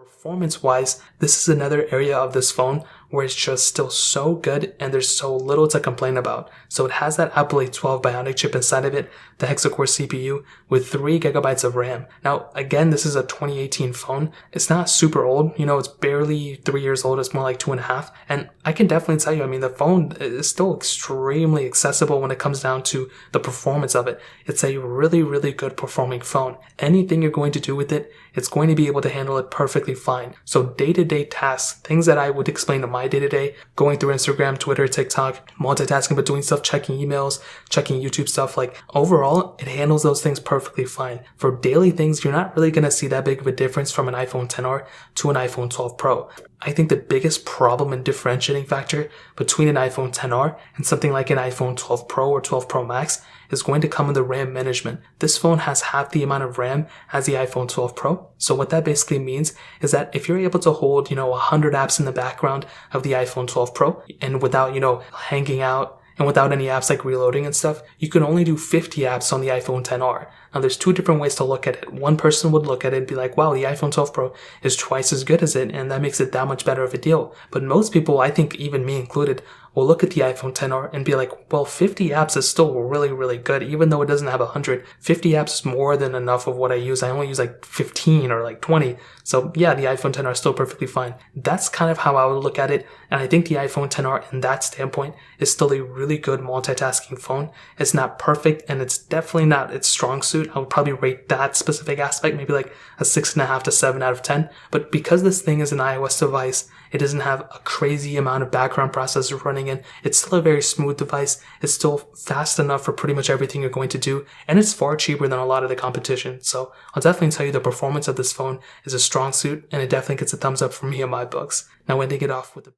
Performance wise, this is another area of this phone where it's just still so good and there's so little to complain about. So it has that Apple A12 Bionic chip inside of it, the hexa-core CPU with 3 gigabytes of RAM. Now, again, this is a 2018 phone. It's not super old, it's barely 3 years old. It's more like 2.5. And I can definitely tell you, the phone is still extremely accessible when it comes down to the performance of it. It's a really, really good performing phone. Anything you're going to do with it, it's going to be able to handle it perfectly fine. So day-to-day tasks, things that I would explain to my day-to-day, going through Instagram, Twitter, TikTok, multitasking, but doing stuff, checking emails, checking YouTube stuff, overall, it handles those things perfectly fine. For daily things, you're not really going to see that big of a difference from an iPhone XR to an iPhone 12 Pro. I think the biggest problem and differentiating factor between an iPhone XR and something like an iPhone 12 Pro or 12 Pro Max is going to come in the RAM management. This phone has half the amount of RAM as the iPhone 12 Pro. So what that basically means is that if you're able to hold, 100 apps in the background of the iPhone 12 Pro and without, hanging out, and without any apps like reloading and stuff, you can only do 50 apps on the iPhone XR. Now there's two different ways to look at it. One person would look at it and be like, wow, the iPhone 12 Pro is twice as good as it, and that makes it that much better of a deal. But most people, I think even me included, will look at the iPhone XR and be like, well, 50 apps is still really, really good, even though it doesn't have 100. 50 apps is more than enough of what I use. I only use 15 or 20. So yeah, the iPhone XR is still perfectly fine. That's kind of how I would look at it. And I think the iPhone XR in that standpoint is still a really good multitasking phone. It's not perfect and it's definitely not its strong suit. I would probably rate that specific aspect maybe a 6.5 to 7 out of 10. But because this thing is an iOS device, it doesn't have a crazy amount of background processors running in. It's still a very smooth device. It's still fast enough for pretty much everything you're going to do. And it's far cheaper than a lot of the competition. So I'll definitely tell you the performance of this phone is a strong suit, and it definitely gets a thumbs up from me in my books. Now ending it off with the